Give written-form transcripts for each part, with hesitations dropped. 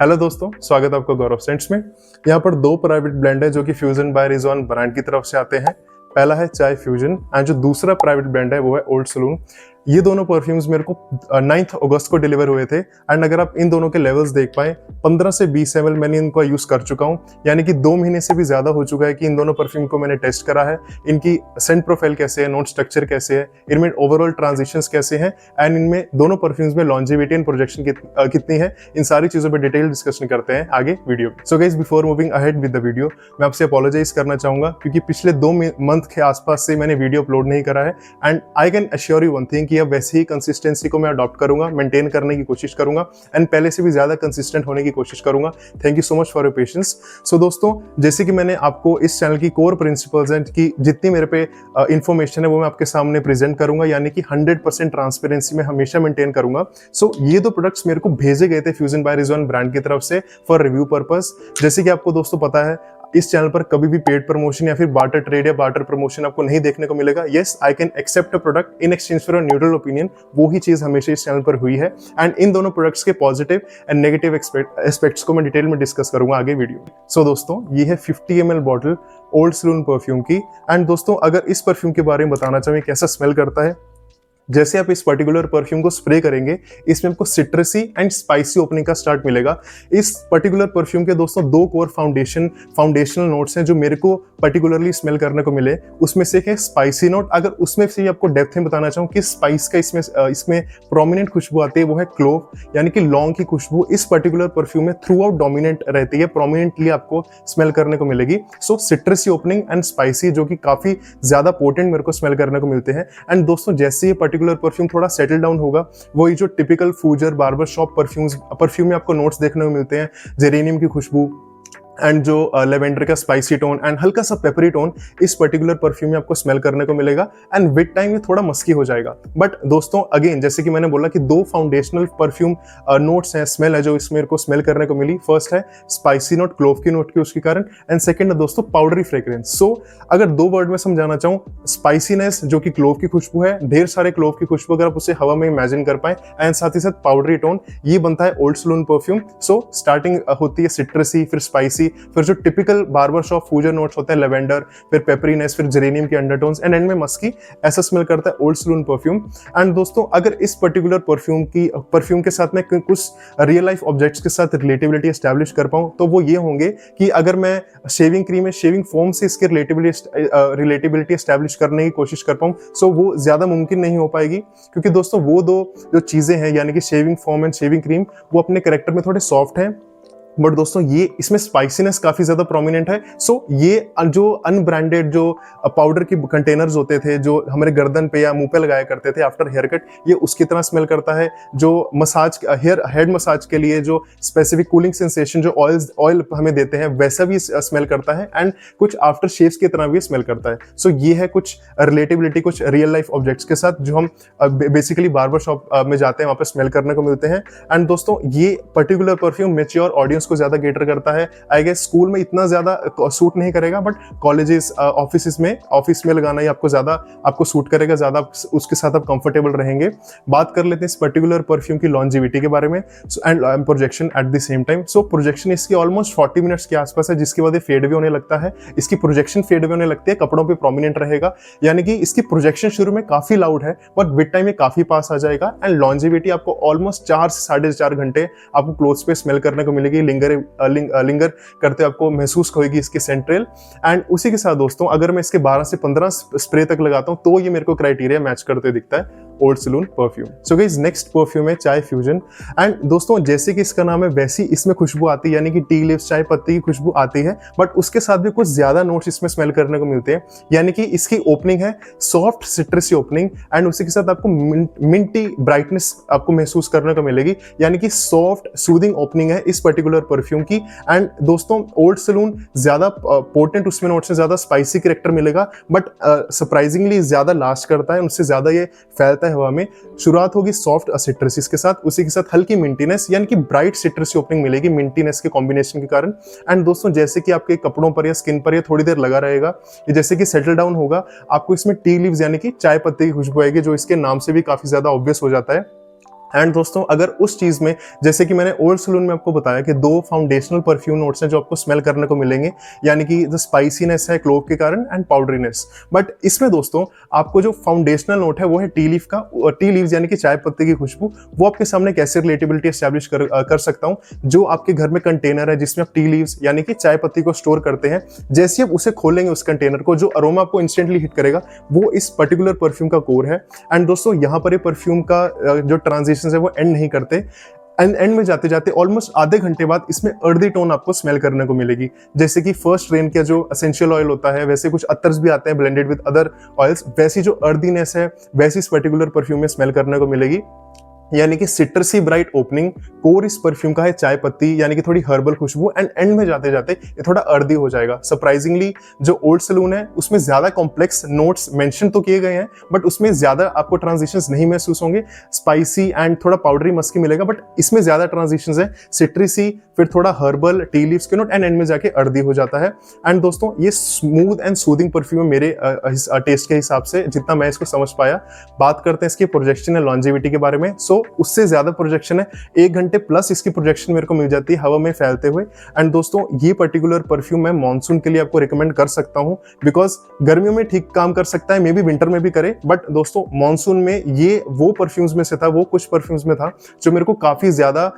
Hello दोस्तों, स्वागत है आपका गौरव सेंट्स में। यहाँ पर दो प्राइवेट ब्रांड है जो कि फ्यूजन बाय रिजवान ब्रांड की तरफ से आते हैं। पहला है चाय फ्यूजन एंड जो दूसरा प्राइवेट ब्रांड है वो है ओल्ड सलून। ये दोनों परफ्यूम्स मेरे को 9 अगस्त को डिलीवर हुए थे एंड अगर आप इन दोनों के लेवल्स देख पाए 15 से 20 ml मैंने इनको यूज कर चुका हूँ, यानी कि 2 महीने से भी ज्यादा हो चुका है कि इन दोनों परफ्यूम को मैंने टेस्ट करा है। इनकी सेंट प्रोफाइल कैसे है, नोट स्ट्रक्चर कैसे है, इनमें ओवरऑल ट्रांजिशंस कैसे हैं एंड इनमें दोनों परफ्यूम्स में लॉन्जेविटी एंड प्रोजेक्शन कितनी है, इन सारी चीजों पर डिटेल डिस्कशन करते हैं आगे वीडियो में। So guys, before moving ahead with the video, मैं आपसे अपोलोजाइज करना चाहूंगा क्योंकि पिछले 2 मंथ के आसपास से मैंने वीडियो अपलोड नहीं करा है and I can assure you one thing कि अब वैसे ही कंसिस्टेंसी को मैं अडॉप्ट करूंगा, मेंटेन करने की कोशिश करूंगा एंड पहले से भी ज्यादा कंसिस्टेंट होने की कोशिश करूंगा। Thank you so much for your patience. So दोस्तों, जैसे कि मैंने आपको इस चैनल की कोर प्रिंसिपल्स एंड की जितनी मेरे पे इंफॉर्मेशन है वो मैं आपके सामने प्रेजेंट करूंगा, यानी कि 100% ट्रांसपेरेंसी में हमेशा मेंटेन करूंगा। सो ये दो प्रोडक्ट्स मेरे को भेजे गए थे फ्यूजन बाय रिजवान ब्रांड की तरफ से फॉर रिव्यू पर्पस। जैसे कि आपको दोस्तों पता है, इस चैनल पर कभी भी पेड प्रमोशन या फिर बार्टर ट्रेड या बार्टर प्रमोशन आपको नहीं देखने को मिलेगा। Yes, I can accept a product in exchange for a neutral opinion. वो ही चीज हमेशा इस चैनल पर हुई है एंड इन दोनों प्रोडक्ट्स के पॉजिटिव एंड नेगेटिव एस्पेक्ट्स को मैं डिटेल में डिस्कस करूंगा आगे वीडियो में। सो दोस्तों, ये है 50 ml bottle old salon perfume की एंड दोस्तों, अगर इस परफ्यूम के बारे में बताना चाहें कैसा स्मेल करता है, जैसे आप इस पर्टिकुलर परफ्यूम को स्प्रे करेंगे इसमें आपको सिट्रसी एंड स्पाइसी ओपनिंग का स्टार्ट मिलेगा। इस पर्टिकुलर परफ्यूम के दोस्तों 2 कोर फाउंडेशनल नोट्स हैं जो मेरे को पर्टिकुलरली स्मेल करने को मिले। उसमें से एक है स्पाइसी नोट। अगर उसमें से आपको डेप्थ में बताना चाहूँ कि स्पाइस का इसमें प्रोमिनेंट खुशबू आती है, वो है क्लोव यानी कि लौंग की खुशबू इस पर्टिकुलर परफ्यूम में थ्रू आउट डोमिनेंट रहती है, प्रोमिनेंटली आपको स्मेल करने को मिलेगी। सो सिट्रसी ओपनिंग एंड स्पाइसी जो कि काफी ज्यादा पोटेंट मेरे को स्मेल करने को मिलते हैं। एंड दोस्तों, जैसे ये पर्टिकुलर परफ्यूम थोड़ा सेटल डाउन होगा, वही जो टिपिकल फूजर बार्बर शॉप परफ्यूम में आपको नोट्स देखने को मिलते हैं, जेरेनियम की खुशबू एंड जो लेवेंडर का स्पाइसी टोन एंड हल्का सा पेपरी टोन इस पर्टिकुलर परफ्यूम में आपको स्मेल करने को मिलेगा एंड विद टाइम ये थोड़ा मस्की हो जाएगा। बट दोस्तों, अगेन जैसे कि मैंने बोला कि 2 फाउंडेशनल परफ्यूम नोट्स हैं, स्मेल है जो इसमें मेरे को स्मेल करने को मिली। फर्स्ट है स्पाइसी नोट, क्लोव की नोट की उसके कारण, एंड सेकंड है दोस्तों पाउडरी फ्रेग्रेंस। सो अगर 2 वर्ड में समझाना चाहूँ, स्पाइसीनेस जो कि क्लोव की खुशबू है, ढेर सारे क्लोव की खुशबू अगर आप उसे हवा में इमेजिन कर पाए, एंड साथ ही साथ पाउडरी टोन, ये बनता है old salon perfume. So starting होती है सिट्रसी, फिर स्पाइसी, फिर जो typical barber shop fougere notes होते हैं लेवेंडर, फिर पेपरीनेस, फिर जेरेनियम के अंडरटोन्स एंड एंड में मस्की। ऐसा स्मेल करता है ओल्ड सलून परफ्यूम। एंड दोस्तों, अगर इस पर्टिकुलर परफ्यूम के साथ मैं कुछ रियल लाइफ ऑब्जेक्ट्स के साथ रिलेटिबिलिटी एस्टैब्लिश कर पाऊं तो वो ये होंगे कि अगर मैं शेविंग क्रीम या शेविंग फोम से इसके रिलेटिबिलिटी एस्टैब्लिश करने की कोशिश कर पाऊं, सो वो ज्यादा मुमकिन नहीं हो पाएगी क्योंकि दोस्तों वो 2 जो चीजें हैं यानी कि shaving foam and shaving cream वो अपने कैरेक्टर में थोड़े सॉफ्ट हैं, बट दोस्तों ये इसमें स्पाइसीनेस काफी ज्यादा प्रोमिनेंट है। सो ये जो अनब्रांडेड जो पाउडर की कंटेनर्स होते थे जो हमारे गर्दन पे या मुंह पे लगाया करते थे आफ्टर हेयर कट, ये उसकी तरह स्मेल करता है। जो मसाज हेड मसाज के लिए जो स्पेसिफिक कूलिंग सेंसेशन जो ऑयल हमें देते हैं वैसा भी स्मेल करता है एंड कुछ आफ्टर शेव्स की तरह भी स्मेल करता है। सो ये है कुछ रिलेटिबिलिटी कुछ रियल लाइफ ऑब्जेक्ट्स के साथ जो हम बेसिकली बार्बर शॉप में जाते हैं, वहां पे स्मेल करने को मिलते हैं। एंड दोस्तों, ये पर्टिकुलर परफ्यूम मैच्योर ऑडियंस को ज्यादा केटर करता है। आई गेस स्कूल में इतना ज्यादा सूट नहीं करेगा, बट कॉलेजेस ऑफिस में लगाना ही आपको सूट करेगा, ज्यादा उसके साथ आप कंफर्टेबल रहेंगे। बात कर लेते हैं इस पर्टिकुलर परफ्यूम की लॉन्जिविटी के बारे में and projection at the same time. So projection इसकी ऑलमोस्ट 40 मिनट्स के आसपास है, जिसके बाद ये फेड भी होने लगता है। इसकी प्रोजेक्शन फेड भी होने लगती है, कपड़ों पे प्रोमिनेंट रहेगा, यानी कि इसकी प्रोजेक्शन शुरू में काफी लाउड है बट विद टाइम ये काफी पास आ जाएगा। एंड लॉन्जिविटी आपको ऑलमोस्ट 4 से 4.5 घंटे आपको क्लोथ्स पे स्मेल करने को मिलेगी, लिंगर करते आपको महसूस होगी इसकी सेंट्रल। एंड उसी के साथ दोस्तों, अगर मैं इसके 12 से 15 स्प्रे तक लगाता हूं तो ये मेरे को क्राइटेरिया मैच करते दिखता है old salon perfume. So guys, next perfume है चाय फ्यूजन। एंड दोस्तों, जैसे कि इसका नाम है वैसी इसमें खुशबू आती है, यानी कि टी लीव्स चाय पत्ती की खुशबू आती है, बट उसके साथ भी कुछ ज्यादा नोट्स इसमें स्मेल करने को मिलते हैं। यानी कि इसकी ओपनिंग है सॉफ्ट सिट्रसी ओपनिंग एंड उसी के साथ आपको मिंटी ब्राइटनेस आपको महसूस करने को मिलेगी, यानी कि सॉफ्ट सूदिंग ओपनिंग है इस पर्टिकुलर परफ्यूम की। एंड दोस्तों, ओल्ड सलून ज्यादा पोटेंट उसमें नोट्स में ज्यादा स्पाइसी कैरेक्टर मिलेगा, बट सरप्राइजिंगली ज्यादा लास्ट करता है, उससे ज्यादा ये फैलता है हवा में। शुरुआत होगी सॉफ्ट सिट्रसीस के साथ, उसी के साथ हल्की मिंटीनेस यानी कि ब्राइट सिट्रसी ओपनिंग मिलेगी मिंटीनेस के कॉम्बिनेशन के कारण। एंड दोस्तों, जैसे कि आपके कपड़ों पर या स्किन पर ये थोड़ी देर लगा रहेगा, ये जैसे कि सेटल डाउन होगा, आपको इसमें टी लीव्स यानी कि चाय पत्ती की खुशबू आएगी, जो इसके नाम से भी काफी ज्यादा ऑब्वियस हो जाता है। एंड दोस्तों अगर उस चीज में, जैसे कि मैंने ओल्ड सलून में आपको बताया कि 2 फाउंडेशनल परफ्यूम नोट्स हैं जो आपको स्मेल करने को मिलेंगे, यानी कि जो स्पाइसीनेस है क्लोव के कारण एंड पाउडरीनेस। बट इसमें दोस्तों आपको जो फाउंडेशनल नोट है वो है टी लीफ का, टी लीव्स यानी कि चाय पत्ती की खुशबू। वो आपके सामने कैसे रिलेटेबिलिटी एस्टैब्लिश कर सकता हूँ, जो आपके घर में कंटेनर है जिसमें आप टी लीव्स यानी कि चाय पत्ती को स्टोर करते हैं, जैसे आप उसे खोलेंगे उस कंटेनर को, जो अरोमा आपको इंस्टेंटली हिट करेगा वो इस पर्टिकुलर परफ्यूम का कोर है। एंड दोस्तों यहाँ पर ये परफ्यूम का जो ट्रांजिशन है वो एंड नहीं करते, एंड में जाते जाते ऑलमोस्ट आधे घंटे बाद इसमें अर्दी टोन आपको स्मेल करने को मिलेगी। जैसे कि फर्स्ट रेन का जो एसेंशियल ऑयल होता है, वैसे कुछ अतर्स भी आते हैं ब्लेंडेड विद अदर ऑयल्स, वैसी जो अर्दीनेस है वैसी इस पर्टिकुलर परफ्यूम में स्मेल करने को मिलेगी। यानी कि सिट्रसी ब्राइट ओपनिंग, कोर इस परफ्यूम का है चाय पत्ती यानी कि थोड़ी हर्बल खुशबू, एंड में जाते जाते ये थोड़ा अर्दी हो जाएगा। सरप्राइजिंगली जो ओल्ड सलून है उसमें ज्यादा कॉम्प्लेक्स नोट्स मेंशन तो किए गए हैं, बट उसमें ज्यादा आपको ट्रांजिशंस नहीं महसूस होंगे। स्पाइसी एंड थोड़ा पाउडरी मस्की मिलेगा, बट इसमें ज्यादा ट्रांजिशंस है, सिट्रसी, फिर थोड़ा हर्बल, टी लीव्स के नोट, एंड में जाके अर्दी हो जाता है। एंड दोस्तों ये स्मूथ एंड सूदिंग परफ्यूम मेरे टेस्ट के हिसाब से, जितना मैं इसको समझ पाया। बात करते हैं इसकी प्रोजेक्शन एंड लॉन्जेविटी के बारे में। उससे ज्यादा प्रोजेक्शन है, 1 घंटे प्लस इसकी प्रोजेक्शन मेरे को मिल जाती है हवा में फैलते हुए। एंड दोस्तों ये पर्टिकुलर परफ्यूम मैं मॉनसून के लिए आपको रिकमेंड कर सकता हूं, बिकॉज गर्मियों में ठीक काम कर सकता है, मे बी विंटर में भी करे, बट दोस्तों मॉनसून में ये वो परफ्यूम्स में से था, वो कुछ परफ्यूम्स में था जो मेरे को काफी ज्यादा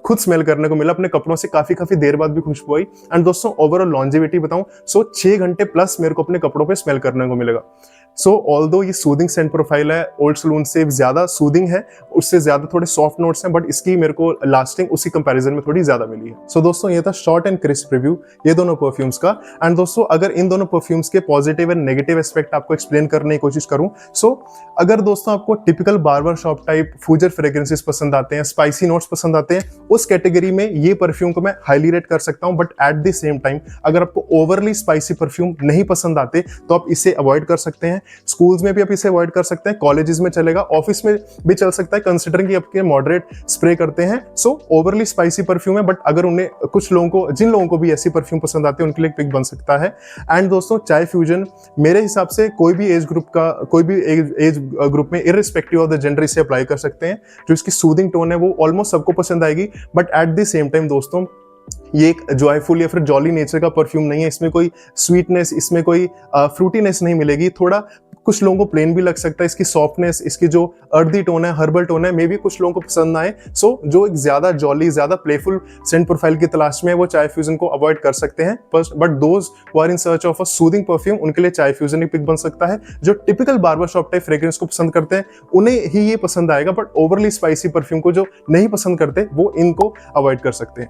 खुद स्मेल करने को मिला, अपने कपड़ों से काफी देर बाद भी खुशबू आई। एंड दोस्तों ओवरऑल लॉन्जेविटी बताऊं, 6 घंटे प्लस मेरे को अपने कपड़ों पे स्मेल करने को मिलेगा। ऑल्दो ये सूदिंग सेंट प्रोफाइल है, ओल्ड सलून से ज्यादा सूदिंग है, उससे ज्यादा थोड़े सॉफ्ट नोट्स हैं, बट इसकी मेरे को लास्टिंग उसी कंपैरिजन में थोड़ी ज्यादा मिली है। दोस्तों ये था शॉर्ट एंड क्रिस्प रिव्यू ये दोनों परफ्यूम्स का। एंड दोस्तों अगर इन दोनों परफ्यूम्स के पॉजिटिव एंड नेगेटिव एस्पेक्ट आपको एक्सप्लेन करने की कोशिश करूं, अगर दोस्तों आपको typical barber shop type fougere fragrances पसंद आते हैं, स्पाइसी नोट्स पसंद आते हैं, उस कैटेगरी में ये परफ्यूम को मैं हाईली रेट कर सकता हूं। But at the same time अगर आपको ओवरली स्पाइसी परफ्यूम नहीं पसंद आते तो आप इसे अवॉइड कर सकते हैं। स्कूल्स में भी आप इसे अवॉइड कर सकते हैं, कॉलेजेस में चलेगा, ऑफिस में भी चल सकता है, कंसिडरिंग कि आपके मॉडरेट स्प्रे करते हैं। ओवरली स्पाइसी परफ्यूम है, बट अगर उन्हें कुछ लोगों को, जिन लोगों को भी ऐसी परफ्यूम पसंद आती है, उनके लिए पिक बन सकता है। एंड दोस्तों चाय फ्यूजन मेरे हिसाब से कोई भी एज ग्रुप का, कोई भी एज ग्रुप में इररिस्पेक्टिव ऑफ द जेंडर इसे अप्लाई कर सकते हैं। जो इसकी सूदिंग टोन है वो ऑलमोस्ट सबको पसंद आएगी, but at the same time दोस्तों ये एक जॉयफुल या फिर जॉली नेचर का परफ्यूम नहीं है। इसमें कोई स्वीटनेस, इसमें कोई फ्रूटीनेस नहीं मिलेगी। थोड़ा कुछ लोगों को प्लेन भी लग सकता है, इसकी सॉफ्टनेस, इसकी जो अर्दी टोन है, हर्बल टोन है, मे भी कुछ लोगों को पसंद ना आए। जो एक ज्यादा जॉली, ज्यादा प्लेफुल सेंट प्रोफाइल की तलाश में है, वो चाय फ्यूजन को अवॉइड कर सकते हैं। But those who are in search of a soothing perfume, उनके लिए चाय फ्यूजन ही पिक बन सकता है। जो typical barber shop type fragrance को पसंद करते हैं उन्हें ही ये पसंद आएगा, बट ओवरली स्पाइसी परफ्यूम को जो नहीं पसंद करते वो इनको अवॉइड कर सकते हैं।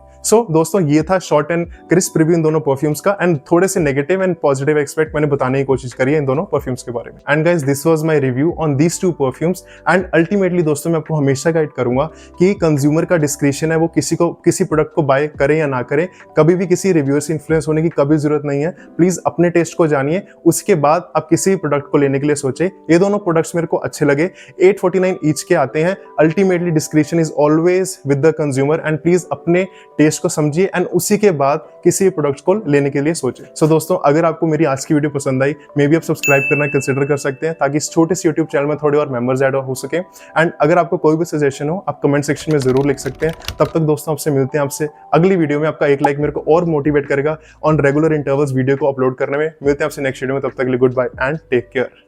दोस्तों ये था शॉर्ट एंड क्रिस्प रिव्यू इन दोनों परफ्यूम्स का, एंड थोड़े से नेगेटिव एंड पॉजिटिव एक्सपेक्ट मैंने बताने की कोशिश करी है इन दोनों परफ्यूम्स के बारे में। And guys this was my review on these 2 perfumes. And ultimately दोस्तों मैं आपको हमेशा गाइड करूंगा कि कंज्यूमर का डिस्क्रिप्शन है, वो किसी प्रोडक्ट को बाय करें या ना करें, कभी भी किसी रिव्यूअर से इन्फ्लुएंस होने की कभी जरूरत नहीं है। प्लीज अपने टेस्ट को जानिए, उसके बाद आप किसी प्रोडक्ट को लेने के लिए सोचे। ये दोनों प्रोडक्ट्स मेरे को अच्छे लगे, 849 ईच के आते हैं। Ultimately description is always with the consumer, and please अपने टेस्ट को समझिए एंड उसी के बाद किसी प्रोडक्ट को लेने के लिए सोचे। दोस्तों अगर आपको मेरी आज की वीडियो पसंद आई, मे बी आप सब्सक्राइब करना कंसिडर कर सकते हैं, ताकि इस छोटे से यूट्यूब चैनल में थोड़े और मेंबर्स ऐड हो सके। एंड अगर आपको कोई भी सजेशन हो आप कमेंट सेक्शन में जरूर लिख सकते हैं। तब तक दोस्तों आपसे मिलते हैं, आपसे अगली वीडियो में। आपका एक लाइक मेरे को और मोटिवेट करेगा ऑन रेगुलर इंटरवल्स वीडियो को अपलोड करने में। मिलते हैं आपसे नेक्स्ट वीडियो में, तब तक के लिए goodbye and take care.